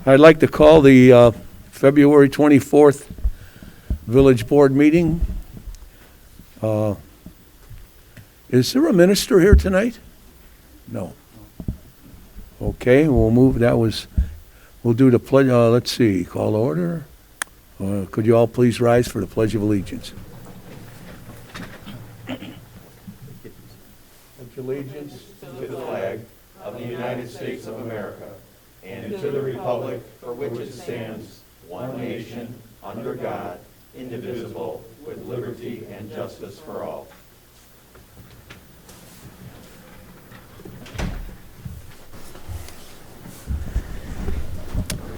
I'd like to call the February 24th Village Board meeting. Is there a minister here tonight? No. Okay, we'll move. We'll do the pledge. Let's see, call to order. Could you all please rise for the Pledge of Allegiance? Pledge allegiance to the flag of the United States of America and to the republic for which it stands, one nation, under God, indivisible, with liberty and justice for all.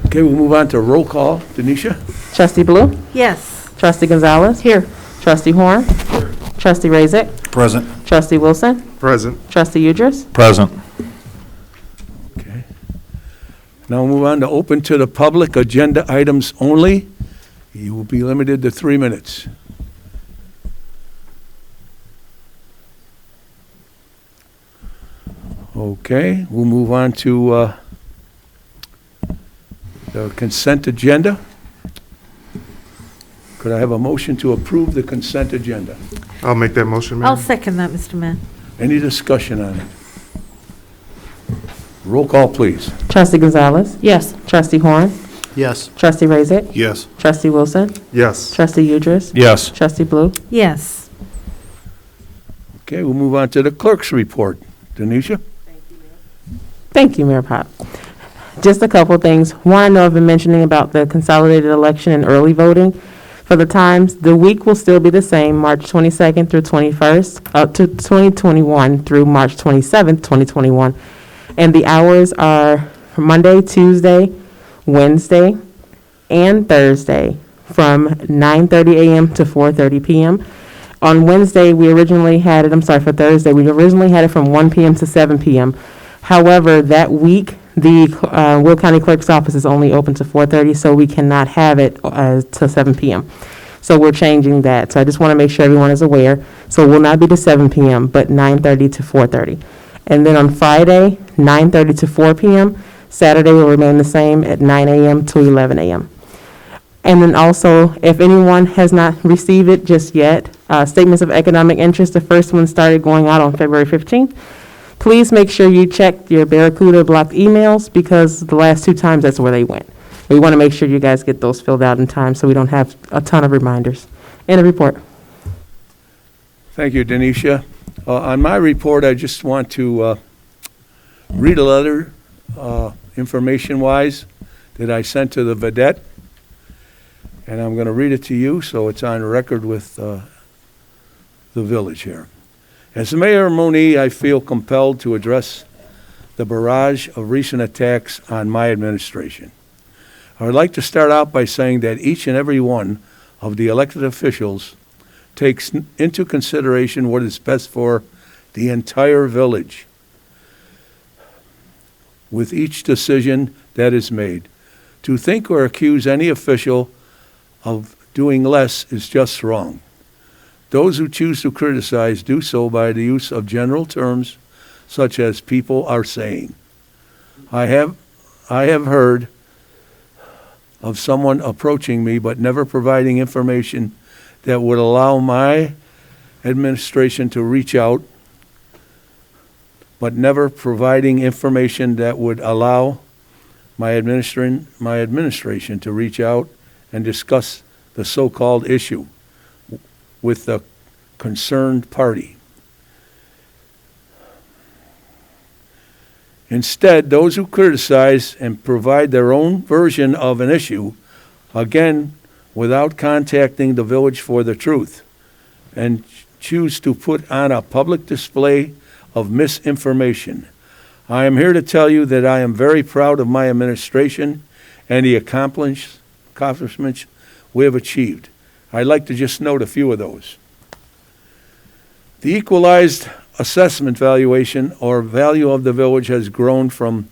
Okay, we'll move on to roll call. Denisha? Trustee Blue? Yes. Trustee Gonzalez? Here. Trustee Horn? Here. Trustee Razek? Present. Trustee Wilson? Present. Trustee Udris? Present. Okay. Now we'll move on to open to the public agenda items only. You will be limited to 3 minutes. Okay, we'll move on to the consent agenda. Could I have a motion to approve the consent agenda? I'll make that motion, Mayor. I'll second that, Mr. Mayor. Any discussion on it? Roll call, please. Trustee Gonzalez? Yes. Trustee Horn? Yes. Trustee Razek? Yes. Trustee Wilson? Yes. Trustee Udris? Yes. Trustee Blue? Yes. Okay, we'll move on to the clerk's report. Denisha? Thank you, Mayor Pop. Just a couple things. One, I know I've been mentioning about the consolidated election and early voting. For the times, the week will still be the same, March 22nd through 21st, up to 2021 through March 27th, 2021. And the hours are Monday, Tuesday, Wednesday, and Thursday from 9:30 a.m. to 4:30 p.m. On Wednesday, for Thursday, we originally had it from 1 p.m. to 7 p.m. However, that week, the Will County Clerk's office is only open to 4:30, so we cannot have it till 7 p.m. So we're changing that. So I just want to make sure everyone is aware. So it will not be to 7 p.m., but 9:30 to 4:30. And then on Friday, 9:30 to 4 p.m. Saturday will remain the same at 9 a.m. to 11 a.m. And then also, if anyone has not received it just yet, statements of economic interest, the first one started going out on February 15th. Please make sure you check your Barracuda blocked emails because the last 2 times that's where they went. We want to make sure you guys get those filled out in time so we don't have a ton of reminders. End of report. Thank you, Denisha. On my report, I just want to read a letter, information-wise, that I sent to the Vedette. And I'm going to read it to you so it's on record with the village here. As Mayor Monee, I feel compelled to address the barrage of recent attacks on my administration. I would like to start out by saying that each and every one of the elected officials takes into consideration what is best for the entire village with each decision that is made. To think or accuse any official of doing less is just wrong. Those who choose to criticize do so by the use of general terms such as people are saying. I have heard of someone approaching me but never providing information that would allow my administration to reach out, but never providing information that would allow my administration to reach out and discuss the so-called issue with the concerned party. Instead, those who criticize and provide their own version of an issue, again, without contacting the village for the truth, and choose to put on a public display of misinformation. I am here to tell you that I am very proud of my administration and the accomplishments we have achieved. I'd like to just note a few of those. The equalized assessment valuation or value of the village has grown from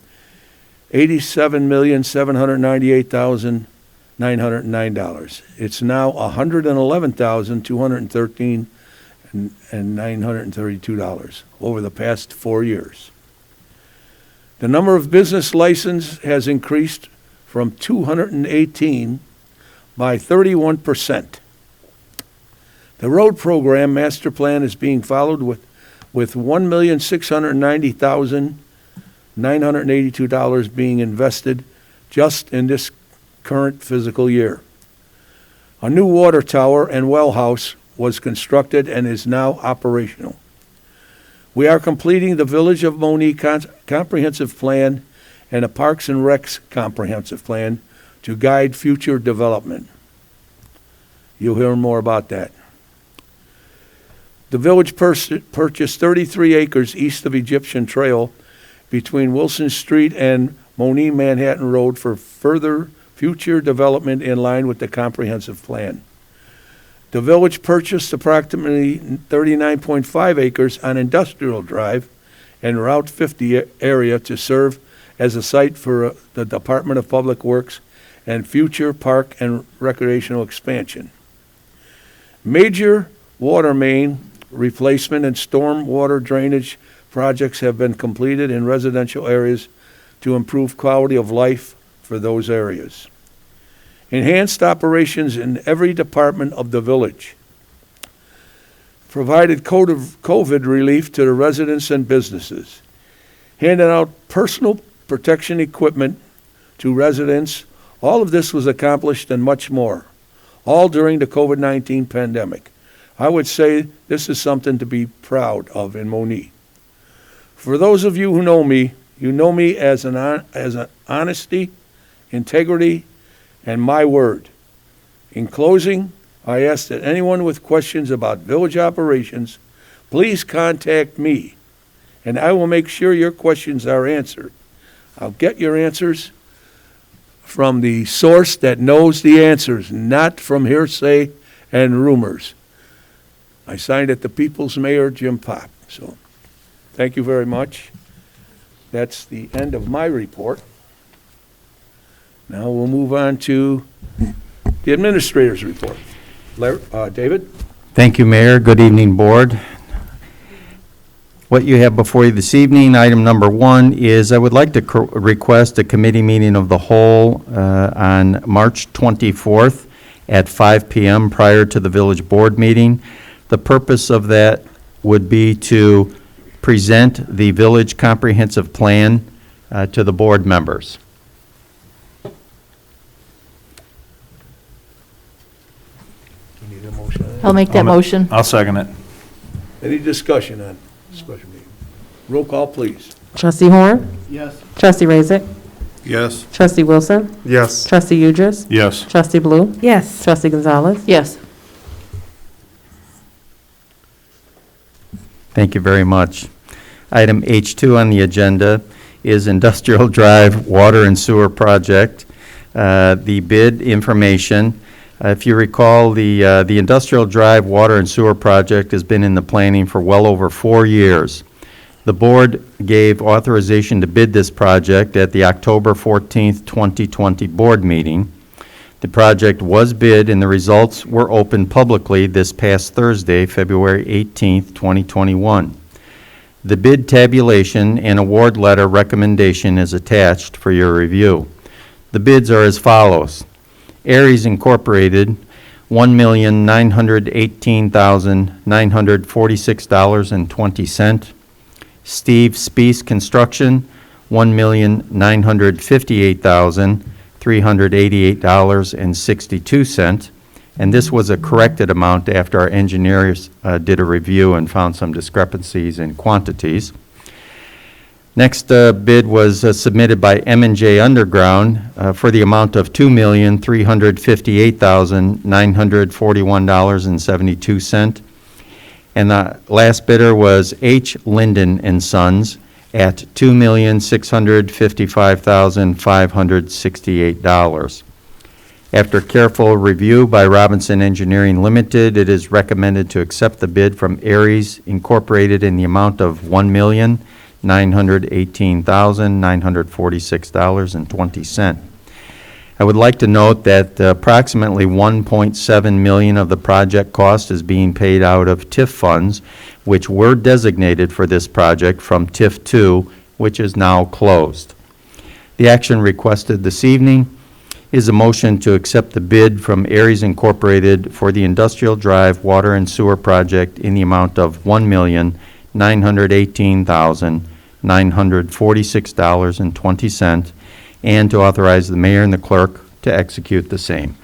$87,798,909. It's now $111,213 and $932 over the past 4 years. The number of business licenses has increased from 218 by 31%. The road program master plan is being followed with $1,690,982 being invested just in this current fiscal year. A new water tower and well house was constructed and is now operational. We are completing the Village of Monee comprehensive plan and a Parks and Recs comprehensive plan to guide future development. You'll hear more about that. The village purchased 33 acres east of Egyptian Trail between Wilson Street and Monee Manhattan Road for further future development in line with the comprehensive plan. The village purchased approximately 39.5 acres on Industrial Drive and Route 50 area to serve as a site for the Department of Public Works and future park and recreational expansion. Major water main replacement and storm water drainage projects have been completed in residential areas to improve quality of life for those areas. Enhanced operations in every department of the village. Provided COVID relief to the residents and businesses. Handed out personal protection equipment to residents. All of this was accomplished and much more, all during the COVID-19 pandemic. I would say this is something to be proud of in Monee. For those of you who know me, you know me as an honesty, integrity, and my word. In closing, I ask that anyone with questions about village operations, please contact me, and I will make sure your questions are answered. I'll get your answers from the source that knows the answers, not from hearsay and rumors. I signed it, the People's Mayor, Jim Pop. So, thank you very much. That's the end of my report. Now we'll move on to the administrator's report. David? Thank you, Mayor. Good evening, Board. What you have before you this evening, item number 1, is I would like to request a committee meeting of the whole on March 24th at 5 p.m. prior to the village board meeting. The purpose of that would be to present the village comprehensive plan to the board members. You need a motion on that? I'll make that motion. I'll second it. Any discussion on special meeting? Roll call, please. Trustee Horn? Yes. Trustee Razick? Yes. Trustee Wilson? Yes. Trustee Udris? Yes. Trustee Blue? Yes. Trustee Gonzalez? Yes. Thank you very much. Item H2 on the agenda is Industrial Drive Water and Sewer Project. The bid information, if you recall, the Industrial Drive Water and Sewer Project has been in the planning for well over 4 years. The board gave authorization to bid this project at the October 14th, 2020 board meeting. The project was bid and the results were opened publicly this past Thursday, February 18th, 2021. The bid tabulation and award letter recommendation is attached for your review. The bids are as follows. Aries Incorporated, $1,918,946.20. Steve Speece Construction, $1,958,388.62, and this was a corrected amount after our engineers did a review and found some discrepancies in quantities. Next bid was submitted by M&J Underground for the amount of $2,358,941.72. And the last bidder was H. Linden and Sons at $2,655,568. After careful review by Robinson Engineering Limited, it is recommended to accept the bid from Aries Incorporated in the amount of $1,918,946.20. I would like to note that approximately $1.7 million of the project cost is being paid out of TIF funds, which were designated for this project from TIF 2, which is now closed. The action requested this evening is a motion to accept the bid from Aries Incorporated for the Industrial Drive Water and Sewer Project in the amount of $1,918,946.20, and to authorize the mayor and the clerk to execute the same.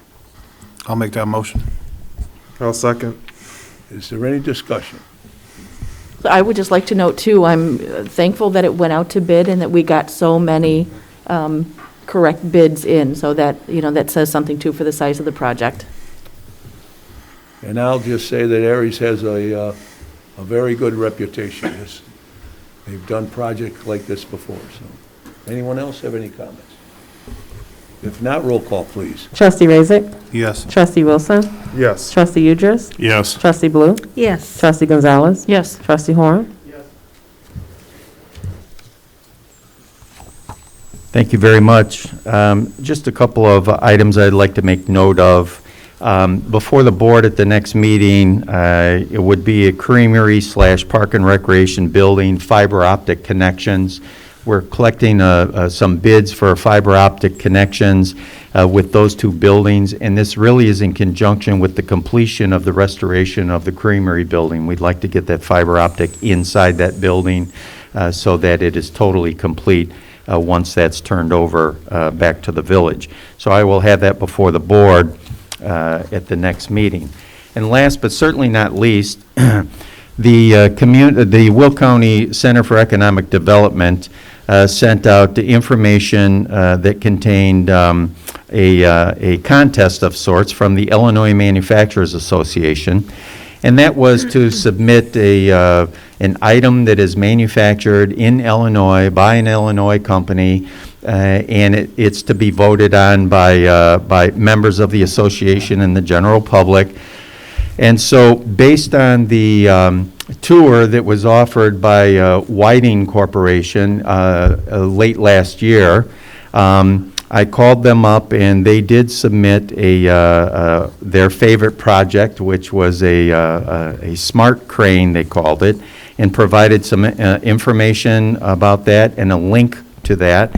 I'll make that motion. I'll second. Is there any discussion? I would just like to note, too, I'm thankful that it went out to bid and that we got so many correct bids in, so that, that says something, too, for the size of the project. And I'll just say that Aries has a very good reputation. They've done projects like this before, so. Anyone else have any comments? If not, roll call, please. Trustee Razick? Yes. Trustee Wilson? Yes. Trustee Udris? Yes. Trustee Blue? Yes. Trustee Gonzalez? Yes. Trustee Horn? Thank you very much. Just a couple of items I'd like to make note of. Before the board at the next meeting, it would be a creamery/park and recreation building, fiber optic connections. We're collecting some bids for fiber optic connections with those two buildings, and this really is in conjunction with the completion of the restoration of the creamery building. We'd like to get that fiber optic inside that building so that it is totally complete once that's turned over back to the village. So I will have that before the board at the next meeting. And last but certainly not least, the Will County Center for Economic Development sent out the information that contained a contest of sorts from the Illinois Manufacturers Association, and that was to submit an item that is manufactured in Illinois by an Illinois company, and it's to be voted on by members of the association and the general public. And so, based on the tour that was offered by Whiting Corporation late last year, I called them up and they did submit their favorite project, which was a smart crane, they called it, and provided some information about that and a link to that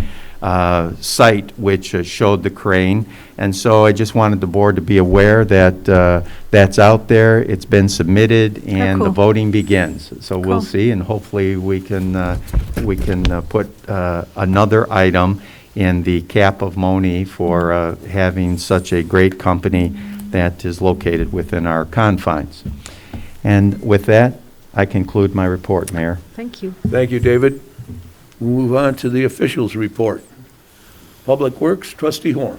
site which showed the crane. And so I just wanted the board to be aware that that's out there, it's been submitted, and the voting begins. So we'll see, and hopefully we can put another item in the cap of Monee for having such a great company that is located within our confines. And with that, I conclude my report, Mayor. Thank you. Thank you, David. We'll move on to the officials' report. Public Works, Trustee Horn.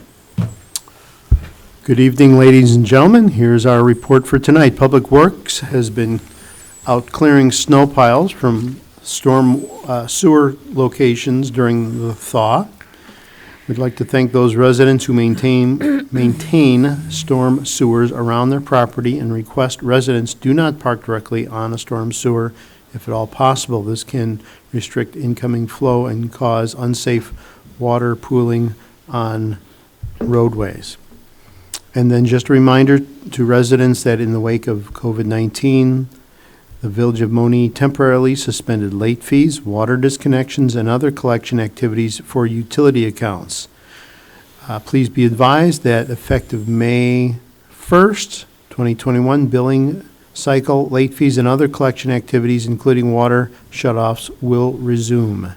Good evening, ladies and gentlemen. Here's our report for tonight. Public Works has been out clearing snow piles from storm sewer locations during the thaw. We'd like to thank those residents who maintain storm sewers around their property and request residents do not park directly on a storm sewer if at all possible. This can restrict incoming flow and cause unsafe water pooling on roadways. And then just a reminder to residents that in the wake of COVID-19, the Village of Monee temporarily suspended late fees, water disconnections, and other collection activities for utility accounts. Please be advised that effective May 1st, 2021, billing cycle, late fees, and other collection activities, including water shutoffs, will resume.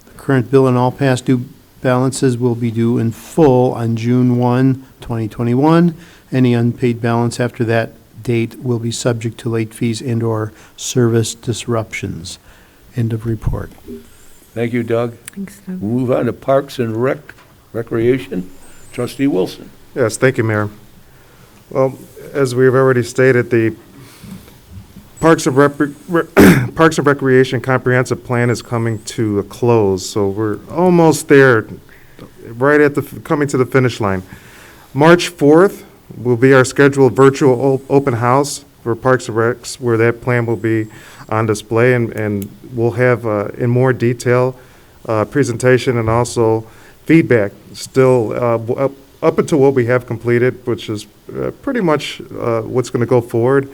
The current bill and all past due balances will be due in full on June 1, 2021. Any unpaid balance after that date will be subject to late fees and/or service disruptions. End of report. Thank you, Doug. Thanks, Doug. We'll move on to Parks and Recreation. Trustee Wilson. Yes, thank you, Mayor. Well, as we've already stated, the Parks and Recreation Comprehensive Plan is coming to a close, so we're almost there, right at coming to the finish line. March 4th will be our scheduled virtual open house for Parks and Recs, where that plan will be on display, and we'll have in more detail presentation and also feedback still up until what we have completed, which is pretty much what's going to go forward,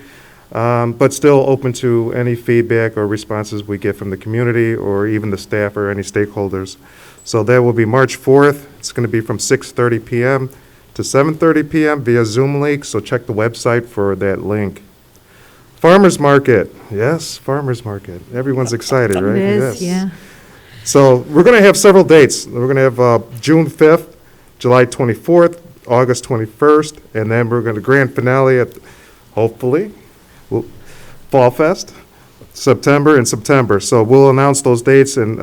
but still open to any feedback or responses we get from the community or even the staff or any stakeholders. So that will be March 4th It's going to be from 6:30 PM to 7:30 PM via Zoom link, so check the website for that link. Farmers Market, yes, Farmers Market. Everyone's excited, right? It is, Yes. yeah. So we're going to have several dates. We're going to have June 5th, July 24th, August 21st, and then we're going to grand finale at, hopefully, Fall Fest, in September. So we'll announce those dates, and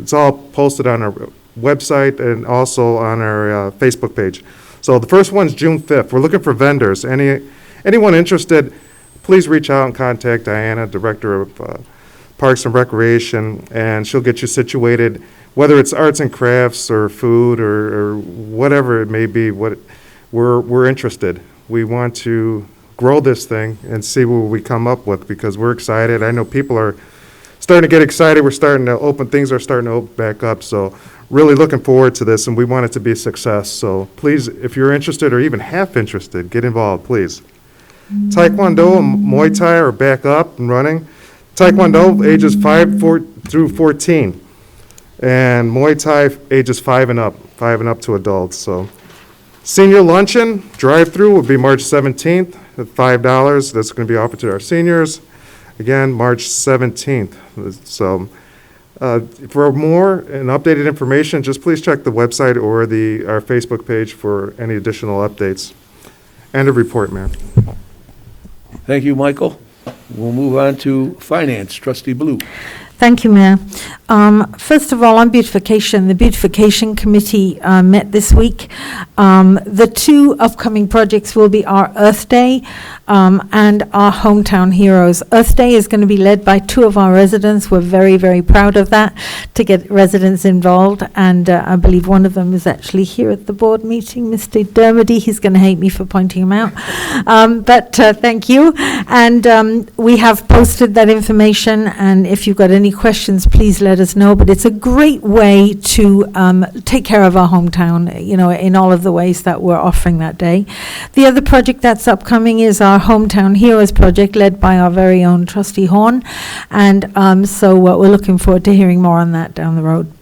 it's all posted on our website and also on our Facebook page. So the first one's June 5th. We're looking for vendors. Anyone interested, please reach out and contact Diana, Director of Parks and Recreation, and she'll get you situated, whether it's arts and crafts or food or whatever it may be. We're interested. We want to grow this thing and see what we come up with, because we're excited. I know people are starting to get excited. Things are starting to open back up. So really looking forward to this, and we want it to be a success. So please, if you're interested or even half interested, get involved, please. Taekwondo and Muay Thai are back up and running. Taekwondo, ages 5 through 14. And Muay Thai, ages 5 and up to adults. So senior luncheon, drive-through will be March 17th at $5. That's going to be offered to our seniors. Again, March 17th. So for more and updated information, just please check the website or our Facebook page for any additional updates. End of report, Mayor. Thank you, Michael. We'll move on to Finance, Trustee Blue. Thank you, Mayor. First of all, on beautification, the Beautification Committee met this week. The two upcoming projects will be our Earth Day and our Hometown Heroes. Earth Day is going to be led by two of our residents. We're very, very proud of that, to get residents involved, and I believe one of them is actually here at the board meeting, Mr. Dermody. He's going to hate me for pointing him out, but thank you. And we have posted that information, and if you've got any questions, please let us know. But it's a great way to take care of our hometown, in all of the ways that we're offering that day. The other project that's upcoming is our Hometown Heroes project, led by our very own Trustee Horn. And so we're looking forward to hearing more on that down the road.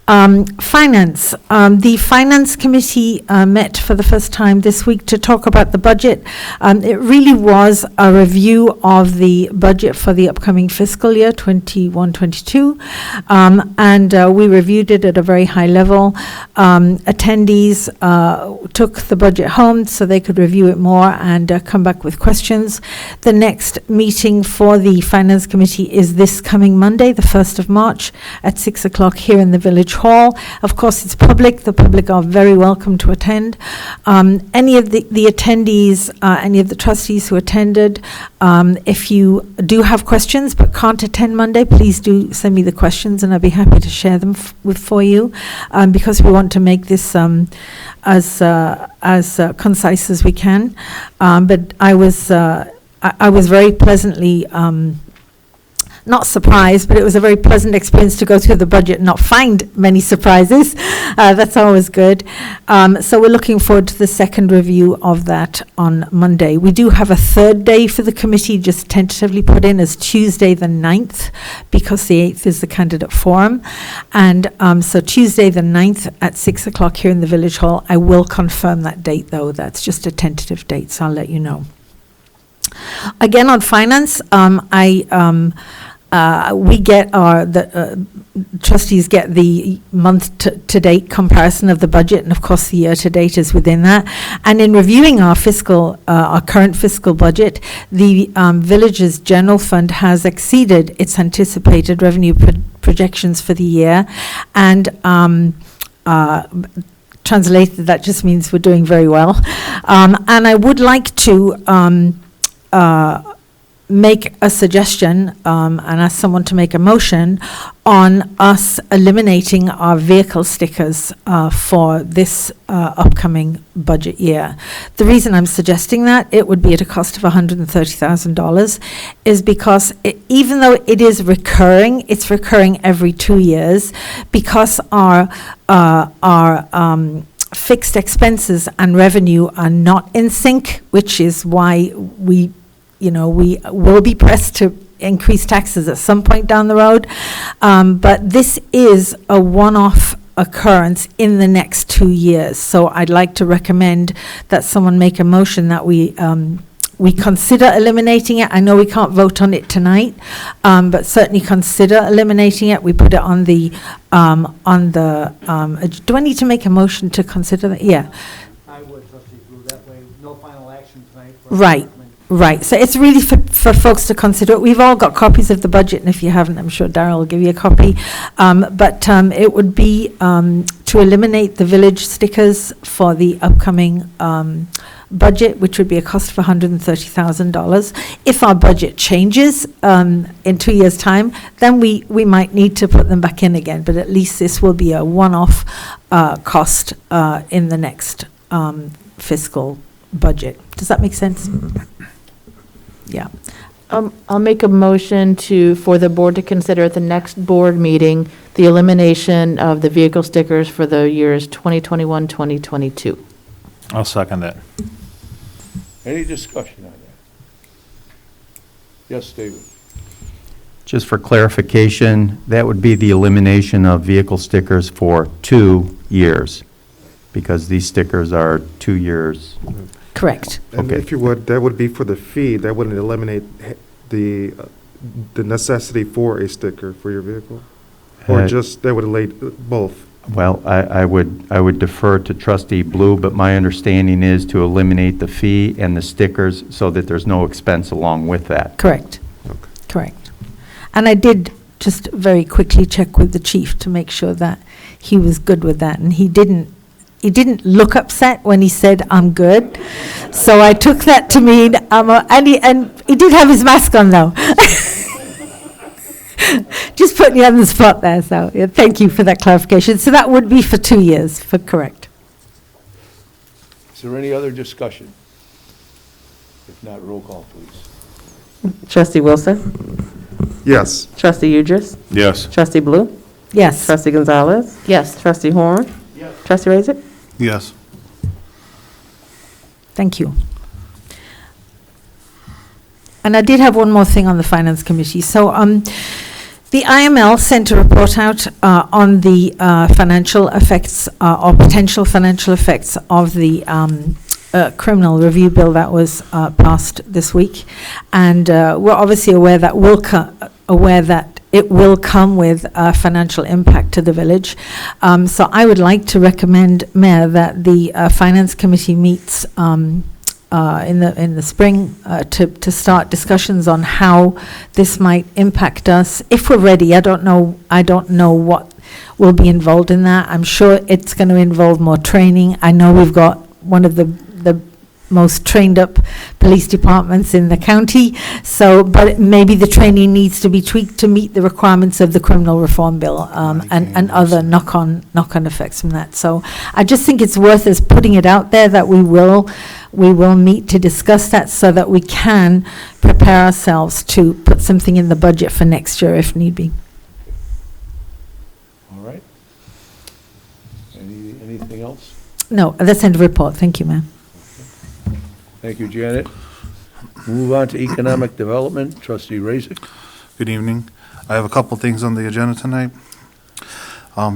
Finance. The Finance Committee met for the first time this week to talk about the budget. It really was a review of the budget for the upcoming fiscal year, 21-22, and we reviewed it at a very high level. Attendees took the budget home so they could review it more and come back with questions. The next meeting for the Finance Committee is this coming Monday, the 1st of March, at 6 o'clock here in the Village Hall. Of course, it's public. The public are very welcome to attend. Any of the attendees, any of the trustees who attended, if you do have questions but can't attend Monday, please do send me the questions and I'll be happy to share them for you, because we want to make this as concise as we can. But I was very pleasantly not surprised, but it was a very pleasant experience to go through the budget and not find many surprises. That's always good. So we're looking forward to the second review of that on Monday. We do have a third day for the committee, just tentatively put in as Tuesday the 9th, because the 8th is the candidate forum. And so Tuesday the 9th at 6 o'clock here in the Village Hall. I will confirm that date, though. That's just a tentative date, so I'll let you know. Again, on finance, we get the trustees get the month-to-date comparison of the budget, and of course the year-to-date is within that. And in reviewing our current fiscal budget, the Village's General Fund has exceeded its anticipated revenue projections for the year, and translated, that just means we're doing very well. And I would like to make a suggestion and ask someone to make a motion on us eliminating our vehicle stickers for this upcoming budget year. The reason I'm suggesting that, it would be at a cost of $130,000, is because even though it is recurring, it's recurring every 2 years, because our fixed expenses and revenue are not in sync, which is why we will be pressed to increase taxes at some point down the road. But this is a one-off occurrence in the next 2 years. So I'd like to recommend that someone make a motion that we consider eliminating it. I know we can't vote on it tonight, but certainly consider eliminating it. We put it on the, do I need to make a motion to consider that? Yeah. I would, trustee Blue, that way, no final action tonight. Right. Right, so it's really for folks to consider. We've all got copies of the budget, and if you haven't, I'm sure Darryl will give you a copy. But it would be to eliminate the village stickers for the upcoming budget, which would be a cost of $130,000. If our budget changes in 2 years' time, then we might need to put them back in again, but at least this will be a one-off cost in the next fiscal budget. Does that make sense? Yeah. I'll make a motion for the board to consider at the next board meeting the elimination of the vehicle stickers for the years 2021, 2022. I'll second that. Any discussion on that? Yes, David? Just for clarification, that would be the elimination of vehicle stickers for 2 years, because these stickers are 2 years. Correct. And Okay. if you would, that would be for the fee. That wouldn't eliminate the necessity for a sticker for your vehicle? Or just, that would eliminate both? Well, I would defer to trustee Blue, but my understanding is to eliminate the fee and the stickers so that there's no expense along with that. Correct. Okay. Correct. And I did just very quickly check with the chief to make sure that he was good with that, and he didn't look upset when he said, "I'm good." So I took that to mean, and he did have his mask on, though. Just putting you on the spot there, so yeah, thank you for that clarification. So that would be for 2 years, correct. Is there any other discussion? If not, roll call, please. Trustee Wilson? Yes. Trustee Udris? Yes. Trustee Blue? Yes. Trustee Gonzalez? Yes. Trustee Horn? Yes. Trustee Raisik? Yes. Thank you. And I did have one more thing on the Finance Committee. So the IML sent a report out on the financial effects or potential financial effects of the criminal review bill that was passed this week. And we're obviously aware that it will come with a financial impact to the village. So I would like to recommend, Mayor, that the Finance Committee meets in the spring to start discussions on how this might impact us. If we're ready, I don't know what will be involved in that. I'm sure it's going to involve more training. I know we've got one of the most trained up police departments in the county. So, but maybe the training needs to be tweaked to meet the requirements of the criminal reform bill and other knock-on effects from that. So I just think it's worth us putting it out there that we will meet to discuss that so that we can prepare ourselves to put something in the budget for next year if need be. All right. Anything else? No, that's the end of report. Thank you, ma'am. Thank you, Janet. Move on to economic development. Trustee Raisik. Good evening. I have a couple things on the agenda tonight.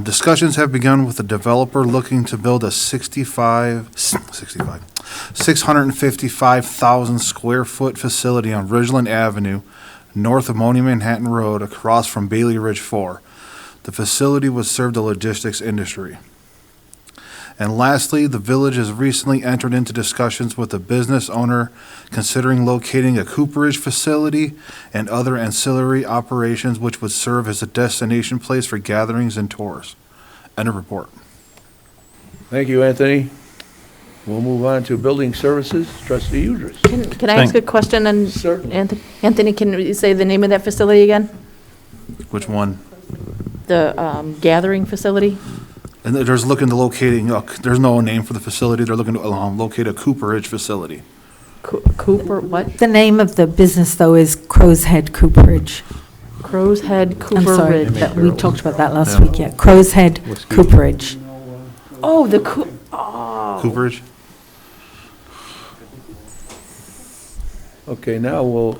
Discussions have begun with a developer looking to build a 655,000 square foot facility on Ridgeland Avenue, north of Monee Manhattan Road, across from Bailey Ridge 4. The facility would serve the logistics industry. And lastly, the village has recently entered into discussions with a business owner considering locating a cooperage facility and other ancillary operations which would serve as a destination place for gatherings and tours. End of report. Thank you, Anthony. We'll move on to building services. Trustee Udris. Can I ask a question? And Certainly. Anthony, can you say the name of that facility again? Which one? The gathering facility? And they're just looking to locating, there's no name for the facility, they're looking to locate a cooperage facility. Cooper, what? The name of the business, though, is Crow's Head Cooperage. Crow's Head I'm Cooper sorry, Ridge. we talked about that last Yeah. week, yeah. Crow's Head Cooperage. Oh, Cooperage? Okay, now we'll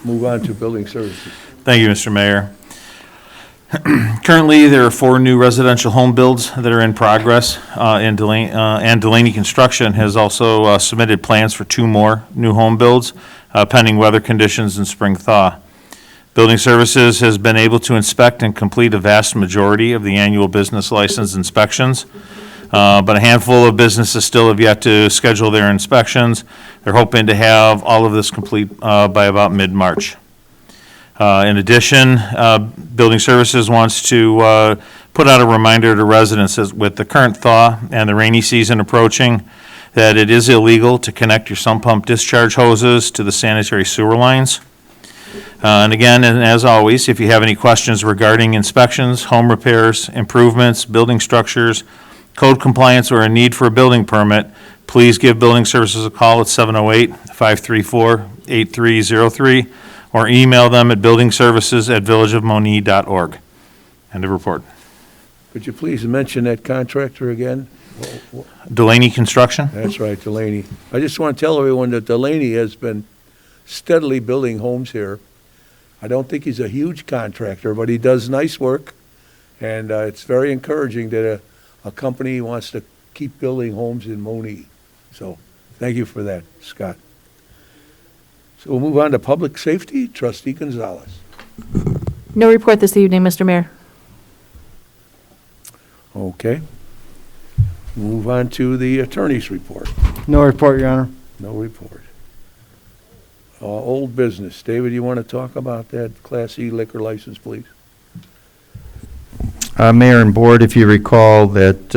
move on to building services. Thank you, Mr. Mayor. Currently, there are 4 new residential home builds that are in progress, and Delaney Construction has also submitted plans for 2 more new home builds, pending weather conditions and spring thaw. Building Services has been able to inspect and complete a vast majority of the annual business license inspections, but a handful of businesses still have yet to schedule their inspections. They're hoping to have all of this complete by about mid-March. In addition, Building Services wants to put out a reminder to residents that with the current thaw and the rainy season approaching, that it is illegal to connect your sump pump discharge hoses to the sanitary sewer lines. And again, and as always, if you have any questions regarding inspections, home repairs, improvements, building structures, code compliance, or a need for a building permit, please give Building Services a call at 708-534-8303 or email them at buildingservices@villageofmonee.org. End of report. Could you please mention that contractor again? Delaney Construction? That's right, Delaney. I just want to tell everyone that Delaney has been steadily building homes here. I don't think he's a huge contractor, but he does nice work, and it's very encouraging that a company wants to keep building homes in Monee. So, thank you for that, Scott. So we'll move on to public safety. Trustee Gonzalez. No report this evening, Mr. Mayor. Okay. Move on to the attorney's report. No report, Your Honor. No report. Old business. David, you want to talk about that Class E liquor license, please? Mayor and Board, if you recall that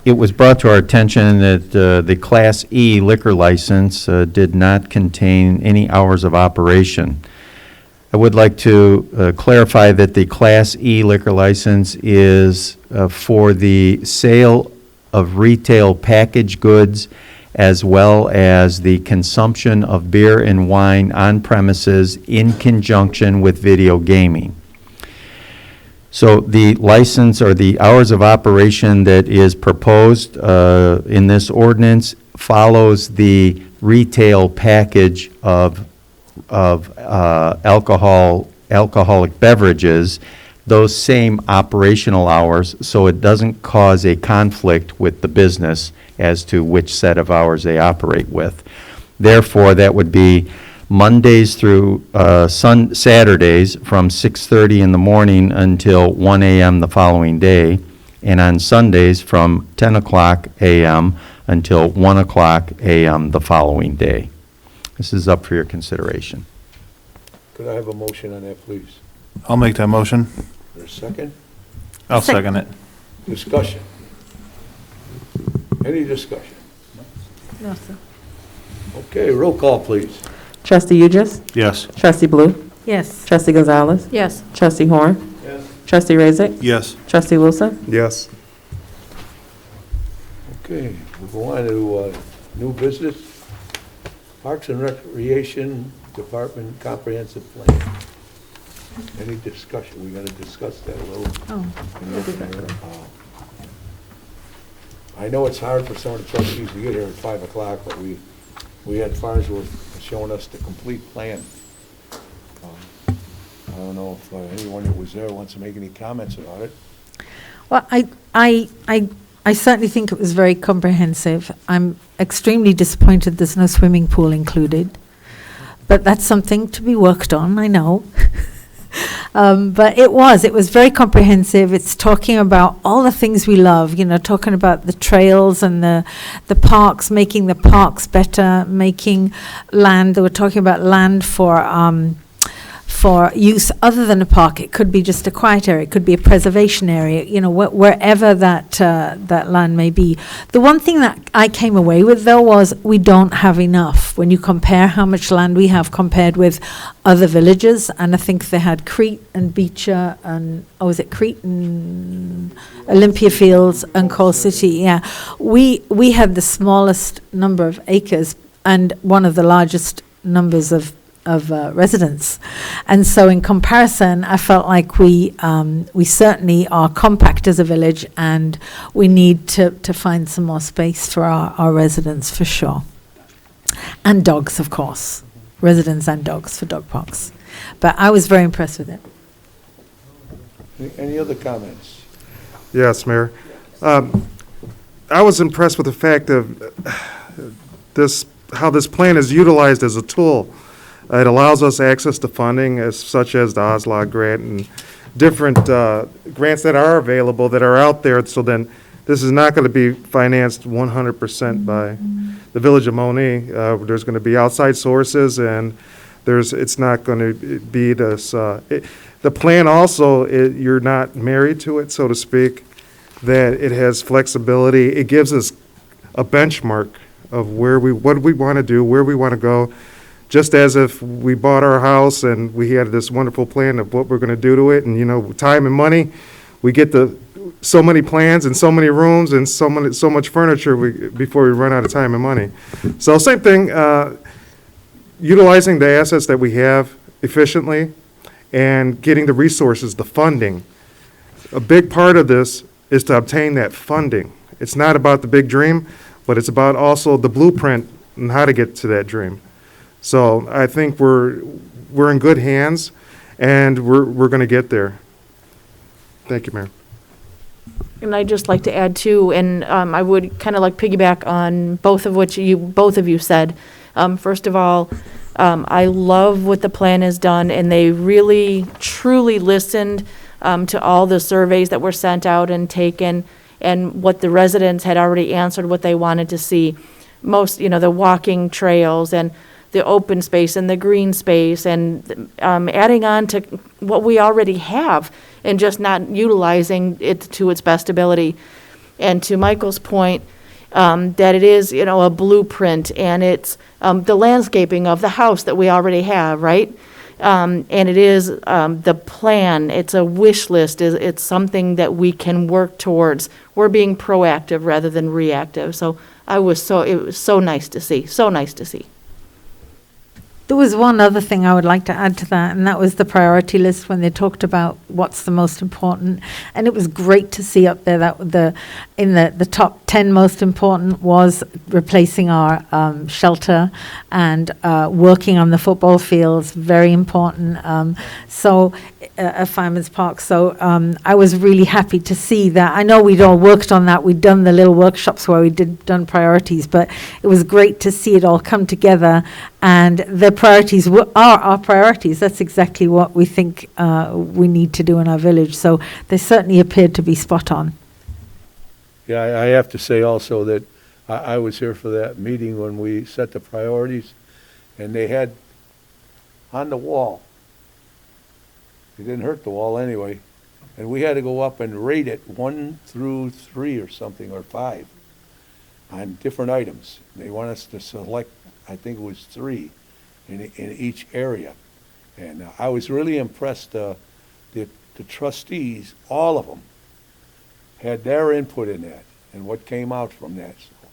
it was brought to our attention that the Class E liquor license did not contain any hours of operation. I would like to clarify that the Class E liquor license is for the sale of retail packaged goods as well as the consumption of beer and wine on premises in conjunction with video gaming. So the license or the hours of operation that is proposed in this ordinance follows the retail package of alcoholic beverages, those same operational hours, so it doesn't cause a conflict with the business as to which set of hours they operate with. Therefore, that would be Mondays through Saturdays from 6:30 in the morning until 1 a.m. the following day, and on Sundays from 10 o'clock a.m. until 1 o'clock a.m. the following day. This is up for your consideration. Could I have a motion on that, please? I'll make that motion. For a second? I'll second it. Discussion. Any discussion? No, sir. Okay, roll call, please. Trustee Yujus? Yes. Trustee Blue? Yes. Trustee Gonzalez? Yes. Trustee Horn? Yes. Trustee Razik? Yes. Trustee Wilson? Yes. Okay, we'll go on to new business. Parks and Recreation Department Comprehensive Plan. Any discussion? We're going to discuss that a little. Oh, I know it's hard for some of the trustees to get here at 5 o'clock, but we had Farnsworth showing us the complete plan. I don't know if anyone that was there wants to make any comments about it. Well, I certainly think it was very comprehensive. I'm extremely disappointed there's no swimming pool included, but that's something to be worked on, I know. But it was very comprehensive. It's talking about all the things we love, talking about the trails and the parks, making the parks better, making land. They were talking about land for use other than a park. It could be just a quiet area. It could be a preservation area, wherever that land may be. The one thing that I came away with, though, was we don't have enough when you compare how much land we have compared with other villages. And I think they had Crete and Beecher and, was it Crete and Olympia Fields and Coal City? Yeah. We had the smallest number of acres and one of the largest numbers of residents. And so in comparison, I felt like we certainly are compact as a village, and we need to find some more space for our residents, for sure. And dogs, of course. Residents and dogs for dog parks. But I was very impressed with it. Any other comments? Yes, Mayor. I was impressed with the fact of how this plan is utilized as a tool. It allows us access to funding such as the OSLOG grant and different grants that are available that are out there. So then this is not going to be financed 100% by the Village of Monee. There's going to be outside sources, and it's not going to be this. The plan also, you're not married to it, so to speak, that it has flexibility. It gives us a benchmark of what we want to do, where we want to go. Just as if we bought our house and we had this wonderful plan of what we're going to do to it, and time and money, we get so many plans and so many rooms and so much furniture before we run out of time and money. So same thing, utilizing the assets that we have efficiently and getting the resources, the funding. A big part of this is to obtain that funding. It's not about the big dream, but it's about also the blueprint and how to get to that dream. So I think we're in good hands, and we're going to get there. Thank you, Mayor. And I'd just like to add too, and I would kind of like piggyback on both of you said. First of all, I love what the plan has done, and they really, truly listened to all the surveys that were sent out and taken, and what the residents had already answered what they wanted to see. Most, the walking trails and the open space and the green space, and adding on to what we already have and just not utilizing it to its best ability. And to Michael's point, that it is, a blueprint, and it's the landscaping of the house that we already have, right? And it is the plan. It's a wish list. It's something that we can work towards. We're being proactive rather than reactive. So it was so nice to see. So nice to see. There was one other thing I would like to add to that, and that was the priority list when they talked about what's the most important. And it was great to see up there that the top 10 most important was replacing our shelter and working on the football fields, very important. At Fireman's Park. So I was really happy to see that. I know we'd all worked on that. We'd done the little workshops where we done priorities, but it was great to see it all come together. And the priorities are our priorities. That's exactly what we think we need to do in our village. So they certainly appeared to be spot on. Yeah, I have to say also that I was here for that meeting when we set the priorities, and they had on the wall, it didn't hurt the wall anyway, and we had to go up and rate it 1 through 3 or something, or 5, on different items. They want us to select, I think it was 3 in each area. And I was really impressed. The trustees, all of them, had their input in that and what came out from that. So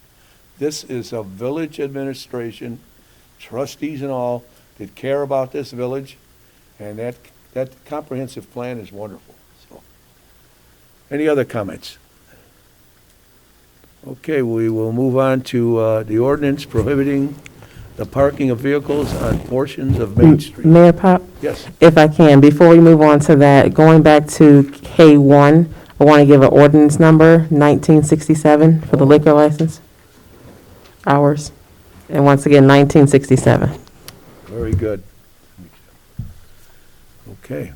this is a village administration, trustees and all, that care about this village, and that comprehensive plan is wonderful. So, any other comments? Okay, we will move on to the ordinance prohibiting the parking of vehicles on portions of Main Street. Mayor Pop? Yes. If I can, before we move on to that, going back to K1, I want to give an ordinance number, 1967, for the liquor license. Hours. And once again, 1967. Very good. Okay.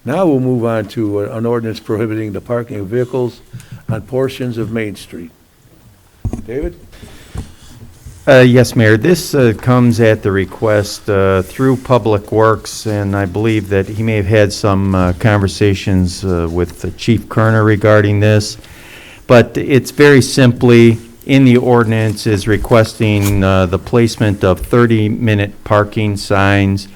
Now we'll move on to an ordinance prohibiting the parking of vehicles on portions of Main Street. David? Yes, Mayor. This comes at the request through Public Works, and I believe that he may have had some conversations with Chief Kerner regarding this. But it's very simply, in the ordinance, is requesting the placement of 30-minute parking signs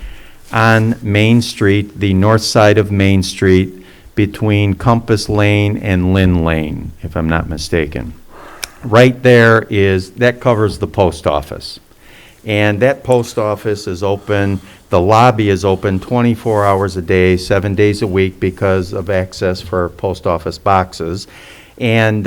on Main Street, the north side of Main Street, between Compass Lane and Lynn Lane, if I'm not mistaken. Right there that covers the post office. And that post office is open, the lobby is open 24 hours a day, 7 days a week because of access for post office boxes. And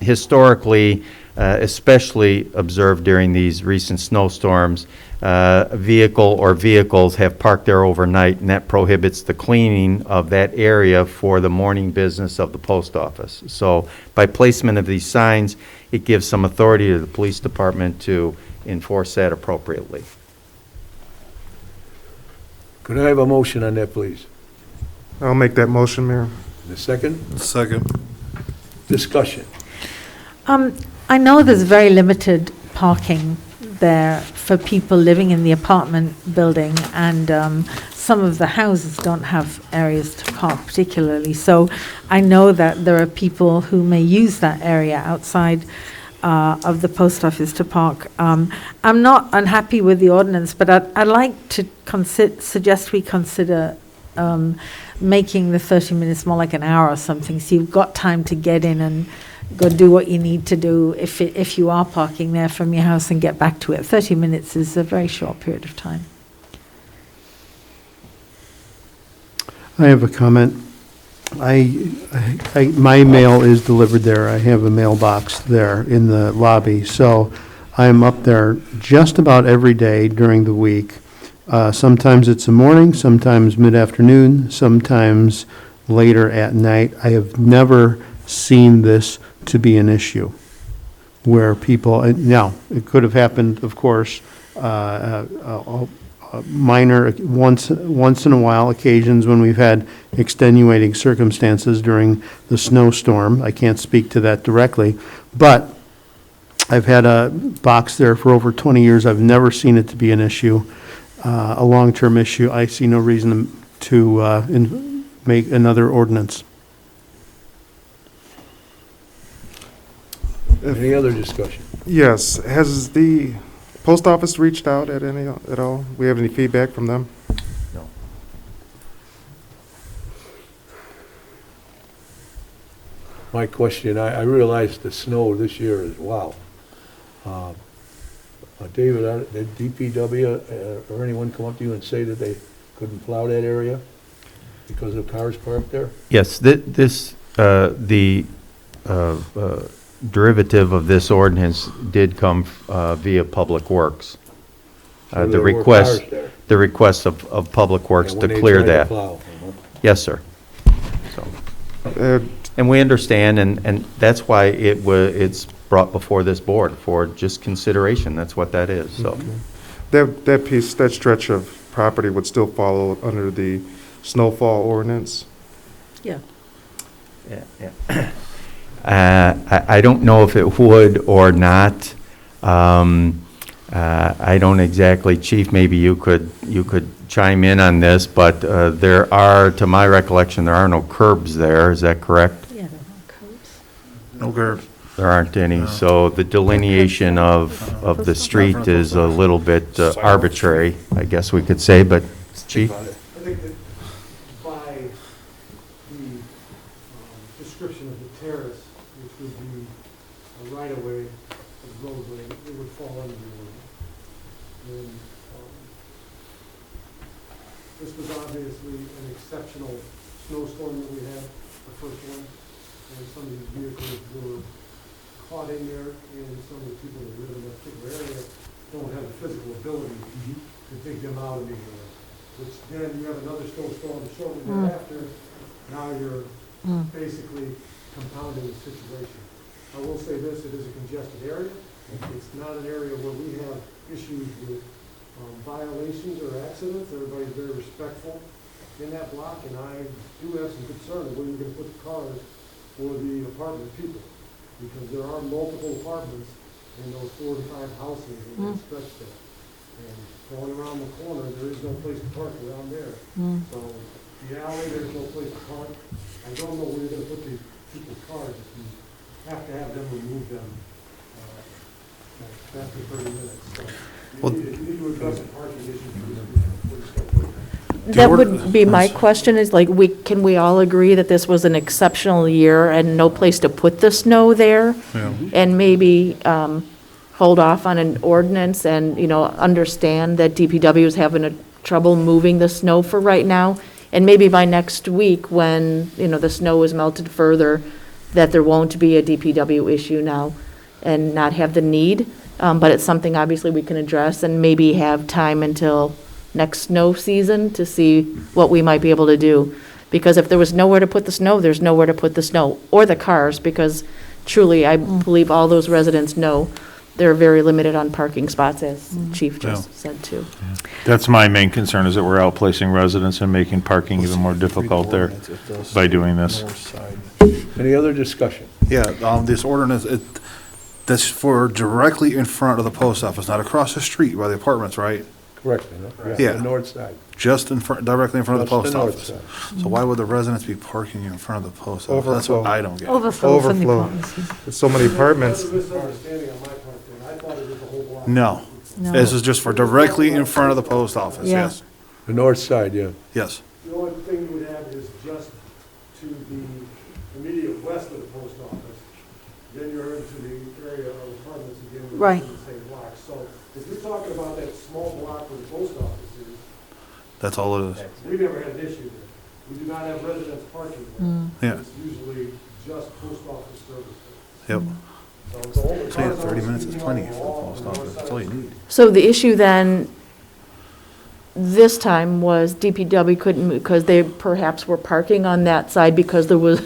historically, especially observed during these recent snowstorms. A vehicle or vehicles have parked there overnight, and that prohibits the cleaning of that area for the morning business of the post office. So by placement of these signs, it gives some authority to the police department to enforce that appropriately. Could I have a motion on that, please? I'll make that motion, Mayor. The second? Second. Discussion. I know there's very limited parking there for people living in the apartment building, and some of the houses don't have areas to park particularly. So I know that there are people who may use that area outside of the post office to park. I'm not unhappy with the ordinance, but I'd like to suggest we consider making the 30 minutes more like an hour or something, so you've got time to get in and go do what you need to do if you are parking there from your house and get back to it. 30 minutes is a very short period of time. I have a comment. My mail is delivered there. I have a mailbox there in the lobby, so I'm up there just about every day during the week. Sometimes it's the morning, sometimes mid-afternoon, sometimes later at night. I have never seen this to be an issue where people, now, it could have happened, of course, minor, once in a while, occasions when we've had extenuating circumstances during the snowstorm. I can't speak to that directly, but I've had a box there for over 20 years. I've never seen it to be an issue, a long-term issue. I see no reason to make another ordinance. Any other discussion? Yes, has the post office reached out at all? We have any feedback from them? No. My question, I realized the snow this year is, wow. David, did DPW or anyone come up to you and say that they couldn't plow that area because of cars parked there? Yes, the derivative of this ordinance did come via Public Works. So The there were request, cars there. the request of Public Works And to when they clear tried to that. plow, Yes, sir. So, and we understand, and that's why it's brought before this board for just consideration. That's what that is, so. That stretch of property would still follow under the snowfall ordinance? Yeah. Yeah. I don't know if it would or not. I don't exactly, Chief, maybe you could chime in on this, but there are, to my recollection, there are no curbs there. Is that correct? Yeah, there are codes. No curbs. There aren't any, so the delineation of the street is a little bit arbitrary, I guess we could say, but Chief? I think that by the description of the terrace, which would be a right-of-way, a roadway, it would fall under the ordinance. And this was obviously an exceptional snowstorm that we had, the first one, and some of these vehicles were caught in there, and some of the people that live in that particular area don't have the physical ability to dig them out immediately. Which then you have another snowstorm shortly thereafter, now you're basically compounding the situation. I will say this, it is a congested area. It's not an area where we have issues with violations or accidents. Everybody's very respectful in that block, and I do have some concern of where you're gonna put the cars for the apartment people. Because there are multiple apartments in those 4 to 5 houses in that stretch there. And going around the corner, there is no place to park around there. So the alley, there's no place to park. I don't know where you're gonna put these people's cars if you have to have them remove them after 30 minutes. So you need to address the parking issue before you start putting that. That would be my question, is like, can we all agree that this was an exceptional year and no place to put the snow there? Yeah. And maybe hold off on an ordinance and, understand that DPW is having trouble moving the snow for right now? And maybe by next week, when, the snow is melted further, that there won't be a DPW issue now. and not have the need. But it's something obviously we can address and maybe have time until next snow season to see what we might be able to do. Because if there was nowhere to put the snow, there's nowhere to put the snow or the cars, because truly, I believe all those residents know they're very limited on parking spots, as Chief just said too. That's my main concern, is that we're outplacing residents and making parking even more difficult there by doing this. Any other discussion? Yeah, this ordinance, that's for directly in front of the post office, not across the street by the apartments, right? Correct. Yeah. The north side. Just in front, directly in front of the Just post the north office. side. So why would the residents be parking in front of the post office? That's Overflow. what I don't get. Overflow from the Overflow. apartments. There's so many apartments. No, No. this is just for directly in front of the post office, Yeah. yes, The north side, yeah. yes. The only thing you would have is just to the immediate west of the post office. Then you're into the area of apartments again Right. within the same block. So if you're talking about that small block where the post office is, That's all it is. we never had an issue there. We do not have residents parking there. Yeah, It's usually just post office services. yep. So it's all the So yeah, cars 30 on minutes is the plenty street, for the all post on the office. north That's all you side. need. So the issue then, this time, was DPW couldn't, because they perhaps were parking on that side because there was,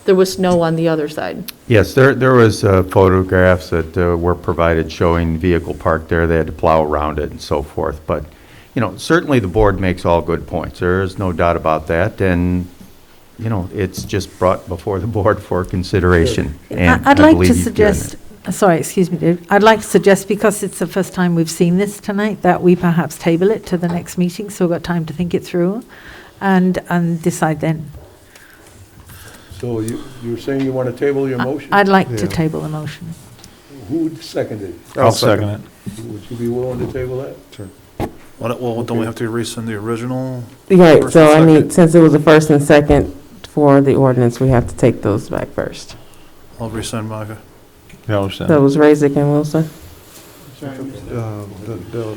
there was snow on the other side. Yes, there was photographs that were provided showing vehicle parked there. They had to plow around it and so forth. But, you know, certainly the board makes all good points. There is no doubt about that. And, you know, it's just brought before the board for consideration. And I'd I like believe to you've given suggest, it. sorry, excuse me, Dave. I'd like to suggest, because it's the first time we've seen this tonight, that we perhaps table it to the next meeting, so we've got time to think it through and decide then. So you're saying you want to table your motion? I'd like to Yeah. table the motion. Who seconded it? I'll second it. Would you be willing to table that? Sure. Well, don't we have to rescind the original? Right, First so and I need, second? since it was a first and second for the ordinance, we have to take those back first. I'll rescind my, Yeah, I understand. That was Raisik and Wilson?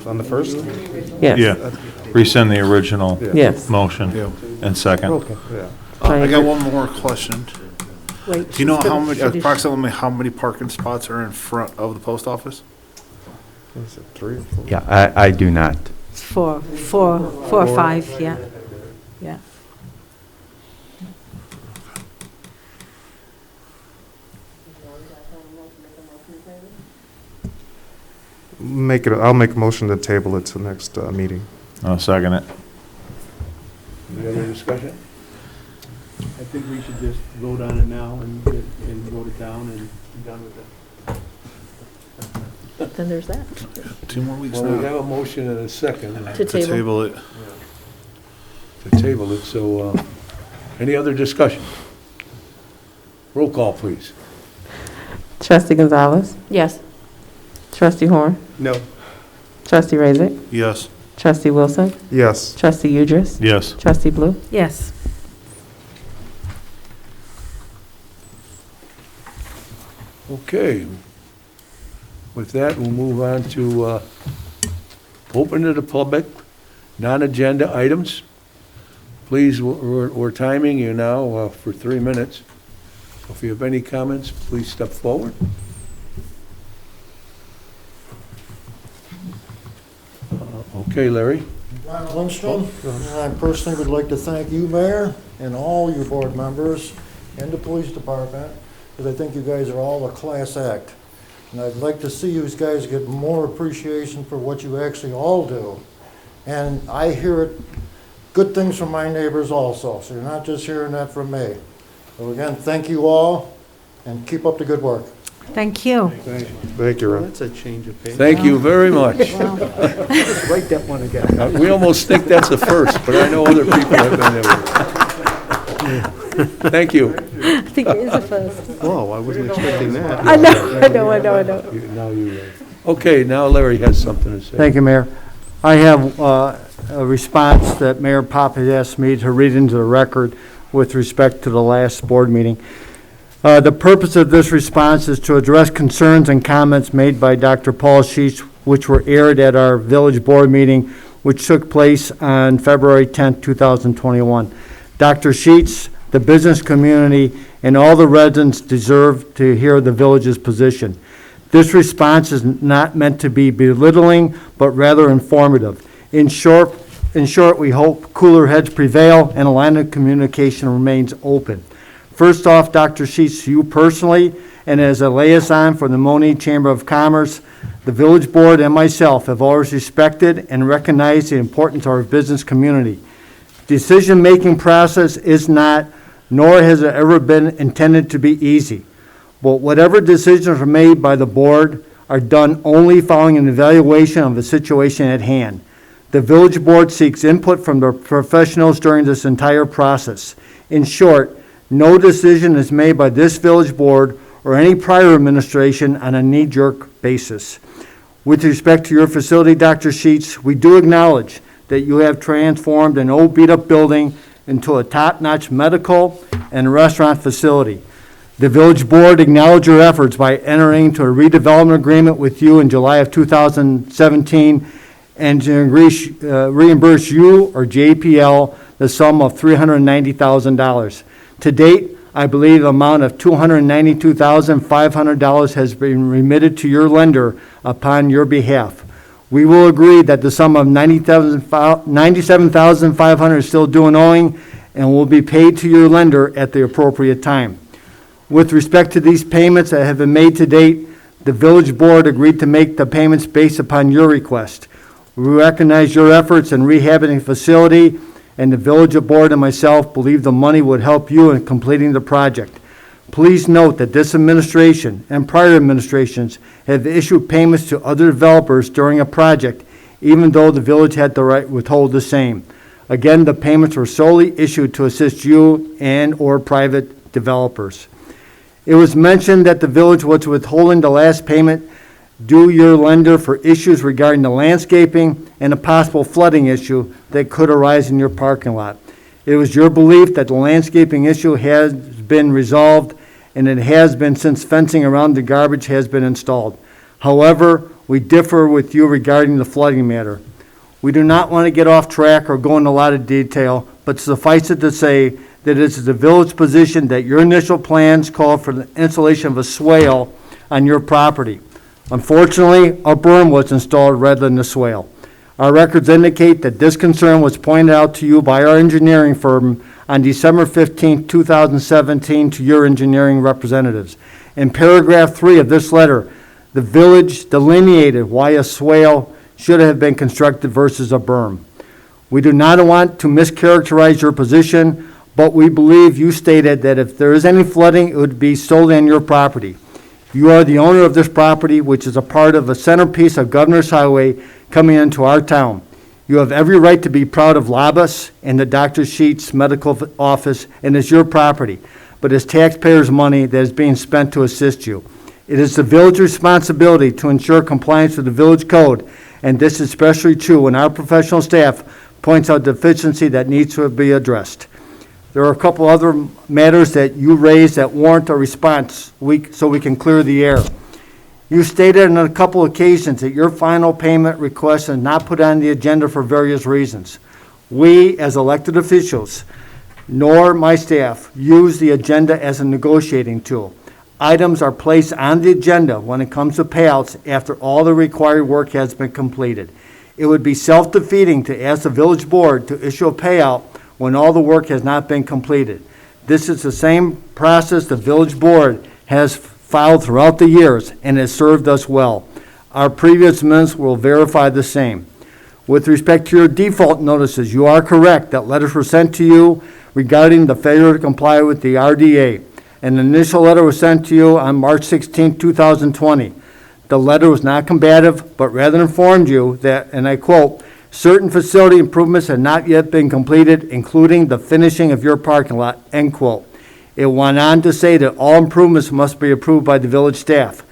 On the first? Yes. Yeah, rescind the original Yes. motion yeah. and second. Okay, yeah. I got one more question. Wait. Do you know she's how gonna many, finish. approximately how many parking spots are in front of the post office? Was it 3 or 4? Yeah, I do not. It's four or five, yeah. Yeah. I'll make a motion to table it to next meeting. I'll second it. Any other discussion? I think we should just vote on it now and vote it down and be done with it. Then there's that. 2 more weeks Well, we now have a motion and a second To to table. table it. to table it, so any other discussion? Roll call, please. Trustee Gonzalez? Yes. Trustee Horn? No. Trustee Raisik? Yes. Trustee Wilson? Yes. Trustee Udris? Yes. Trustee Blue? Yes. Okay. With that, we'll move on to open to the public, non-agenda items. Please, we're timing you now for 3 minutes. So if you have any comments, please step forward. Okay, Larry? Ron Lindstrom, and I personally would like to thank you, Mayor, and all your board members, and the police department, because I think you guys are all a class act. And I'd like to see you guys get more appreciation for what you actually all do. And I hear it, good things from my neighbors also, so you're not just hearing that from me. So again, thank you all, and keep up the good work. Thank you. Thank you, Ron. That's a change of pace. Thank you very much. Write that one again. We almost think that's a first, but I know other people have been there. Thank you. I think it is a first. Whoa, I wasn't expecting that. I know. Okay, now Larry has something to say. Thank you, Mayor. I have a response that Mayor Pop has asked me to read into the record with respect to the last board meeting. The purpose of this response is to address concerns and comments made by Dr. Paul Sheets, which were aired at our village board meeting, which took place on February 10th, 2021. Dr. Sheets, the business community, and all the residents deserve to hear the village's position. This response is not meant to be belittling, but rather informative. In short, we hope cooler heads prevail and a line of communication remains open. First off, Dr. Sheets, to you personally, and as a liaison for the Monee Chamber of Commerce, the Village Board and myself have always respected and recognized the importance of our business community. Decision-making process is not, nor has it ever been intended to be easy. But whatever decisions are made by the board are done only following an evaluation of the situation at hand. The Village Board seeks input from the professionals during this entire process. In short, no decision is made by this Village Board or any prior administration on a knee-jerk basis. With respect to your facility, Dr. Sheets, we do acknowledge that you have transformed an old beat-up building into a top-notch medical and restaurant facility. The Village Board acknowledged your efforts by entering into a redevelopment agreement with you in July of 2017 and to reimburse you or JPL the sum of $390,000. To date, I believe the amount of $292,500 has been remitted to your lender upon your behalf. We will agree that the sum of $97,500 is still due and owing and will be paid to your lender at the appropriate time. With respect to these payments that have been made to date, the Village Board agreed to make the payments based upon your request. We recognize your efforts in rehabbing the facility, and the Village Board and myself believe the money would help you in completing the project. Please note that this administration and prior administrations have issued payments to other developers during a project, even though the village had the right to withhold the same. Again, the payments were solely issued to assist you and/or private developers. It was mentioned that the village was withholding the last payment due your lender for issues regarding the landscaping and a possible flooding issue that could arise in your parking lot. It was your belief that the landscaping issue has been resolved, and it has been since fencing around the garbage has been installed. However, we differ with you regarding the flooding matter. We do not want to get off track or go into a lot of detail, but suffice it to say that it is the village's position that your initial plans call for the installation of a swale on your property. Unfortunately, a berm was installed rather than a swale. Our records indicate that this concern was pointed out to you by our engineering firm on December 15, 2017 to your engineering representatives. In paragraph 3 of this letter, the village delineated why a swale should have been constructed versus a berm. We do not want to mischaracterize your position, but we believe you stated that if there is any flooding, it would be solely on your property. You are the owner of this property, which is a part of a centerpiece of Governor's Highway coming into our town. You have every right to be proud of Labus and the Dr. Sheets Medical Office, and it's your property, but it's taxpayers' money that is being spent to assist you. It is the village's responsibility to ensure compliance with the village code, and this is especially true when our professional staff points out deficiency that needs to be addressed. There are a couple other matters that you raised that warrant a response so we can clear the air. You stated on a couple occasions that your final payment request is not put on the agenda for various reasons. We, as elected officials, nor my staff, use the agenda as a negotiating tool. Items are placed on the agenda when it comes to payouts after all the required work has been completed. It would be self-defeating to ask the village board to issue a payout when all the work has not been completed. This is the same process the village board has followed throughout the years and has served us well. Our previous minutes will verify the same. With respect to your default notices, you are correct that letters were sent to you regarding the failure to comply with the RDA. An initial letter was sent to you on March 16, 2020. The letter was not combative, but rather informed you that, and I quote, certain facility improvements had not yet been completed, including the finishing of your parking lot, end quote. It went on to say that all improvements must be approved by the village staff.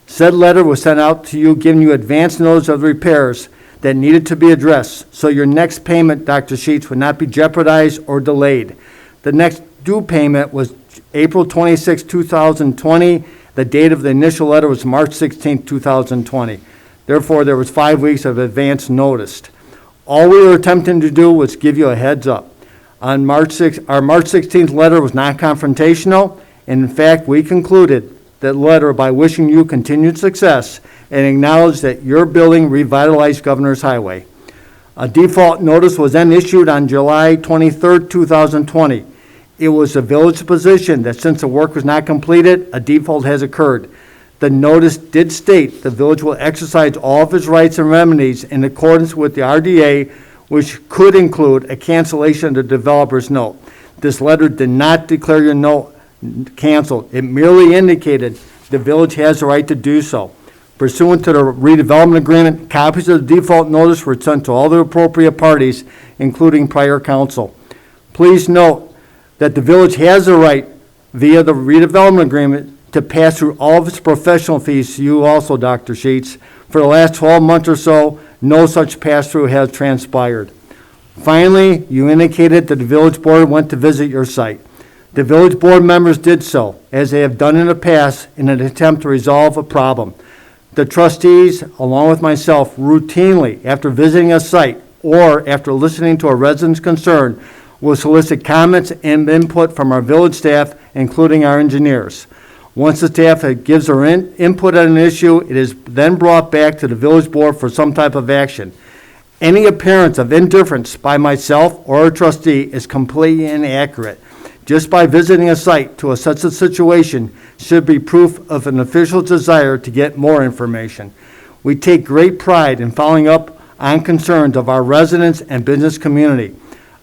Said letter was sent out to you, giving you advance notice of the repairs that needed to be addressed, so your next payment, Dr. Sheets, would not be jeopardized or delayed. The next due payment was April 26, 2020. The date of the initial letter was March 16, 2020. Therefore, there was 5 weeks of advance notice. All we were attempting to do was give you a heads up. On our March 16th letter was not confrontational, and in fact, we concluded that letter by wishing you continued success and acknowledge that your building revitalized Governor's Highway. A default notice was then issued on July 23, 2020. It was the village's position that since the work was not completed, a default has occurred. The notice did state the village will exercise all of its rights and remedies in accordance with the RDA, which could include a cancellation of the developer's note. This letter did not declare your note canceled. It merely indicated the village has the right to do so. Pursuant to the redevelopment agreement, copies of the default notice were sent to all the appropriate parties, including prior council. Please note that the village has the right, via the redevelopment agreement, to pass through all of its professional fees to you also, Dr. Sheets. For the last 12 months or so, no such pass-through has transpired. Finally, you indicated that the village board went to visit your site. The village board members did so, as they have done in the past, in an attempt to resolve a problem. The trustees, along with myself, routinely, after visiting a site or after listening to a resident's concern, will solicit comments and input from our village staff, including our engineers. Once the staff gives their input on an issue, it is then brought back to the village board for some type of action. Any appearance of indifference by myself or a trustee is completely inaccurate. Just by visiting a site to assess a situation should be proof of an official's desire to get more information. We take great pride in following up on concerns of our residents and business community.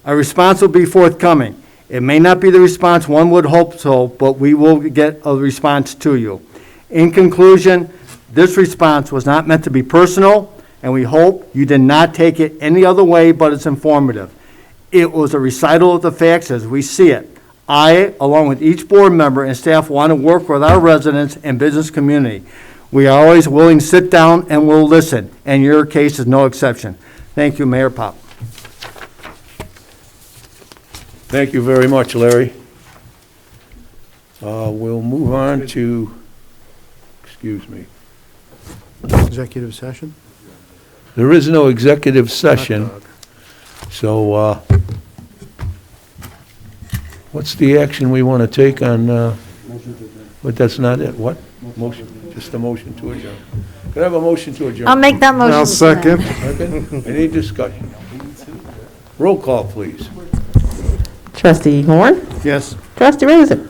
A response will be forthcoming. It may not be the response one would hope so, but we will get a response to you. In conclusion, this response was not meant to be personal, and we hope you did not take it any other way but it's informative. It was a recital of the facts as we see it. I, along with each board member and staff, want to work with our residents and business community. We are always willing to sit down and we'll listen, and your case is no exception. Thank you, Mayor Pop. Thank you very much, Larry. We'll move on to, excuse me. Executive session? There is no executive session, so what's the action we want to take on, but that's not it, what? Motion, just a motion to adjourn. Could I have a motion to adjourn? I'll make that motion. I'll second. Second? Any discussion? Roll call, please. Trustee Horn? Yes. Trustee Razor?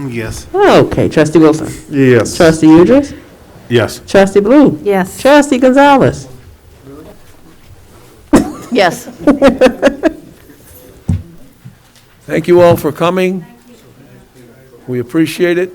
Yes. Okay, Trustee Wilson? Yes. Trustee Udris? Yes. Trustee Blue? Yes. Trustee Gonzalez? Yes. Thank you all for coming. We appreciate it.